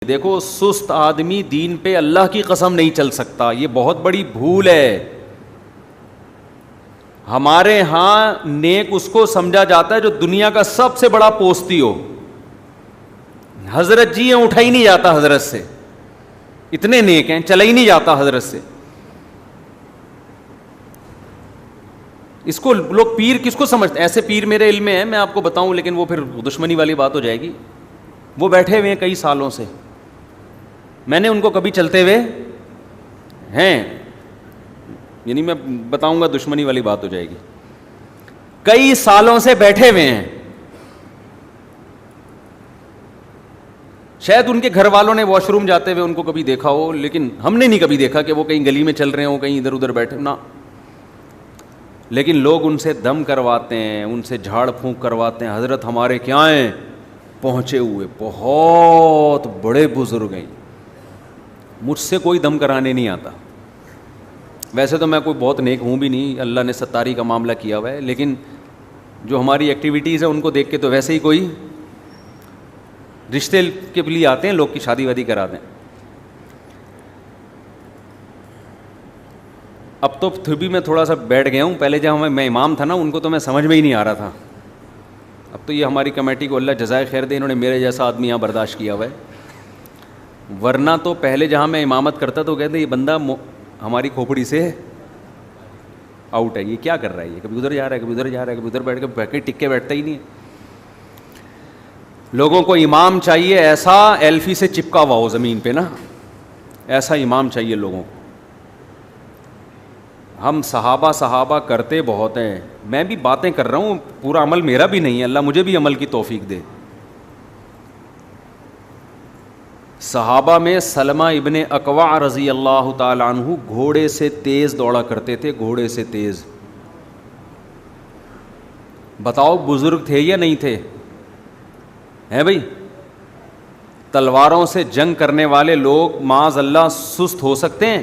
دیکھو سست آدمی دین پہ اللہ کی قسم نہیں چل سکتا, یہ بہت بڑی بھول ہے. ہمارے ہاں نیک اس کو سمجھا جاتا ہے جو دنیا کا سب سے بڑا پوستی ہو. حضرت جی ہیں, اٹھا ہی نہیں جاتا حضرت سے, اتنے نیک ہیں, چلا ہی نہیں جاتا حضرت سے. اس کو لوگ پیر کس کو سمجھتے ہیں؟ ایسے پیر میرے علم میں ہیں, میں آپ کو بتاؤں, لیکن وہ پھر دشمنی والی بات ہو جائے گی. وہ بیٹھے ہوئے ہیں کئی سالوں سے, میں نے ان کو کبھی چلتے ہوئے ہیں, یعنی میں بتاؤں گا دشمنی والی بات ہو جائے گی. کئی سالوں سے بیٹھے ہوئے ہیں, شاید ان کے گھر والوں نے واش روم جاتے ہوئے ان کو کبھی دیکھا ہو, لیکن ہم نے نہیں کبھی دیکھا کہ وہ کہیں گلی میں چل رہے ہوں, کہیں ادھر ادھر بیٹھے نہ. لیکن لوگ ان سے دم کرواتے ہیں, ان سے جھاڑ پھونک کرواتے ہیں. حضرت ہمارے کیا ہیں پہنچے ہوئے, بہت بڑے بزرگ ہیں. مجھ سے کوئی دم کرانے نہیں آتا. ویسے تو میں کوئی بہت نیک ہوں بھی نہیں, اللہ نے ستاری کا معاملہ کیا ہوا ہے, لیکن جو ہماری ایکٹیویٹیز ہیں ان کو دیکھ کے تو ویسے ہی کوئی رشتے کے لیے آتے ہیں لوگ کی شادی وادی کرا دیں. اب تو پھر بھی میں تھوڑا سا بیٹھ گیا ہوں, پہلے جب میں امام تھا نا ان کو تو میں سمجھ میں ہی نہیں آ رہا تھا. اب تو یہ ہماری کمیٹی کو اللہ جزائے خیر دے, انہوں نے میرے جیسا آدمی یہاں برداشت کیا ہوا ہے. ورنہ تو پہلے جہاں میں امامت کرتا تو کہتے یہ بندہ ہماری کھوپڑی سے آؤٹ ہے, یہ کیا کر رہا ہے, یہ کبھی ادھر جا رہا ہے, کبھی ادھر جا رہا ہے, کبھی ادھر بیٹھ کے ٹک کے بیٹھتا ہی نہیں ہے. لوگوں کو امام چاہیے ایسا ایلفی سے چپکا ہوا ہو زمین پہ نا, ایسا امام چاہیے لوگوں کو. ہم صحابہ کرتے بہت ہیں, میں بھی باتیں کر رہا ہوں, پورا عمل میرا بھی نہیں ہے, اللہ مجھے بھی عمل کی توفیق دے. صحابہ میں سلمہ ابن اکوع رضی اللہ تعالی عنہ گھوڑے سے تیز دوڑا کرتے تھے, گھوڑے سے تیز. بتاؤ بزرگ تھے یا نہیں تھے؟ ہیں بھائی, تلواروں سے جنگ کرنے والے لوگ معاذ اللہ سست ہو سکتے ہیں؟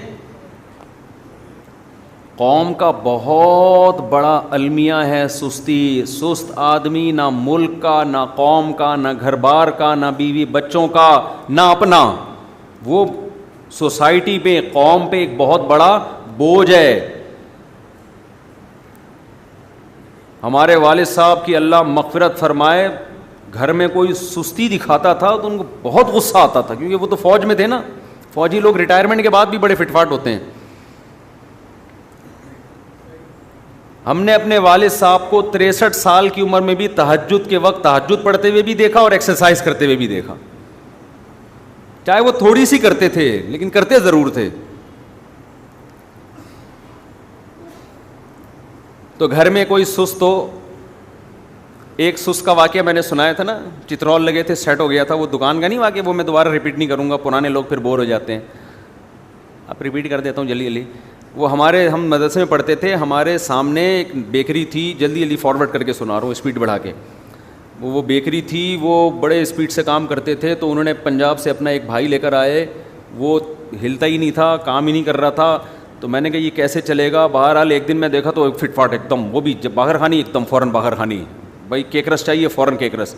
قوم کا بہت بڑا المیہ ہے سستی. سست آدمی نہ ملک کا, نہ قوم کا, نہ گھر بار کا, نہ بیوی بچوں کا, نہ اپنا, وہ سوسائٹی پہ قوم پہ ایک بہت بڑا بوجھ ہے. ہمارے والد صاحب کی اللہ مغفرت فرمائے, گھر میں کوئی سستی دکھاتا تھا تو ان کو بہت غصہ آتا تھا, کیونکہ وہ تو فوج میں تھے نا. فوجی لوگ ریٹائرمنٹ کے بعد بھی بڑے فٹ فاٹ ہوتے ہیں. ہم نے اپنے والد صاحب کو 63 سال کی عمر میں بھی تہجد کے وقت تہجد پڑھتے ہوئے بھی دیکھا اور ایکسرسائز کرتے ہوئے بھی دیکھا. چاہے وہ تھوڑی سی کرتے تھے لیکن کرتے ضرور تھے. تو گھر میں کوئی سست ہو, ایک سست کا واقعہ میں نے سنایا تھا نا, چترول لگے تھے, سیٹ ہو گیا تھا, وہ دکان کا نہیں واقعہ, وہ میں دوبارہ ریپیٹ نہیں کروں گا, پرانے لوگ پھر بور ہو جاتے ہیں. اب ریپیٹ کر دیتا ہوں جلدی جلدی. وہ ہم مدرسے میں پڑھتے تھے, ہمارے سامنے ایک بیکری تھی, جلدی فارورڈ کر کے سنا رہا ہوں اسپیڈ بڑھا کے. وہ بیکری تھی, وہ بڑے اسپیڈ سے کام کرتے تھے, تو انہوں نے پنجاب سے اپنا ایک بھائی لے کر آئے, وہ ہلتا ہی نہیں تھا, کام ہی نہیں کر رہا تھا. تو میں نے کہا یہ کیسے چلے گا. بہرحال ایک دن میں دیکھا تو فٹ فاٹ ایک دم, وہ بھی جب باہر خانی ایک دم فوراً باہر خانی, بھائی کیک رس چاہیے فوراً کیک رس.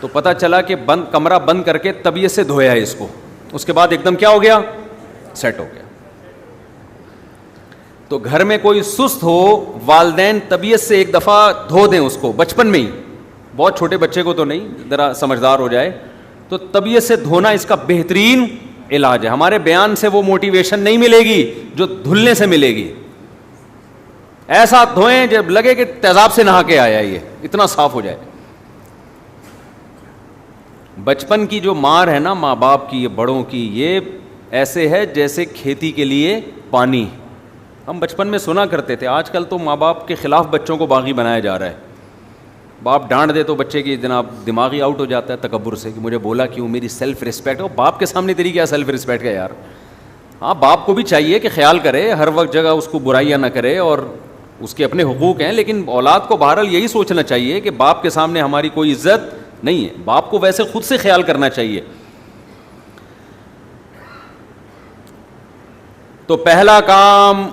تو پتہ چلا کہ کمرہ بند کر کے طبیعت سے دھویا ہے اس کو, اس کے بعد ایک دم کیا ہو گیا, سیٹ ہو گیا. تو گھر میں کوئی سست ہو, والدین طبیعت سے ایک دفعہ دھو دیں اس کو بچپن میں ہی, بہت چھوٹے بچے کو تو نہیں, ذرا سمجھدار ہو جائے تو طبیعت سے دھونا اس کا بہترین علاج ہے. ہمارے بیان سے وہ موٹیویشن نہیں ملے گی جو دھلنے سے ملے گی. ایسا دھوئیں جب لگے کہ تیزاب سے نہا کے آیا, یہ اتنا صاف ہو جائے. بچپن کی جو مار ہے نا ماں باپ کی, بڑوں کی, یہ ایسے ہے جیسے کھیتی کے لیے پانی. ہم بچپن میں سنا کرتے تھے, آج کل تو ماں باپ کے خلاف بچوں کو باغی بنایا جا رہا ہے. باپ ڈانٹ دے تو بچے کی جناب دماغی آؤٹ ہو جاتا ہے تکبر سے کہ مجھے بولا کیوں, میری سیلف رسپیکٹ. باپ کے سامنے تیری کیا سیلف رسپیکٹ ہے یار. ہاں باپ کو بھی چاہیے کہ خیال کرے, ہر وقت جگہ اس کو برائیاں نہ کرے, اور اس کے اپنے حقوق ہیں, لیکن اولاد کو بہرحال یہی سوچنا چاہیے کہ باپ کے سامنے ہماری کوئی عزت نہیں ہے. باپ کو ویسے خود سے خیال کرنا چاہیے. تو پہلا کام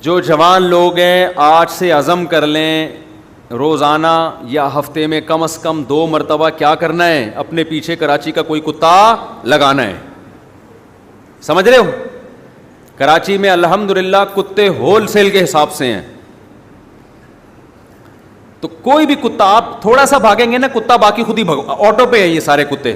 جو جوان لوگ ہیں آج سے عزم کر لیں, روزانہ یا ہفتے میں کم از کم 2 مرتبہ کیا کرنا ہے؟ اپنے پیچھے کراچی کا کوئی کتا لگانا ہے. سمجھ رہے ہو؟ کراچی میں الحمدللہ کتے ہول سیل کے حساب سے ہیں. تو کوئی بھی کتا آپ تھوڑا سا بھاگیں گے نا، کتا باقی خود ہی آٹو پہ ہے یہ سارے کتے.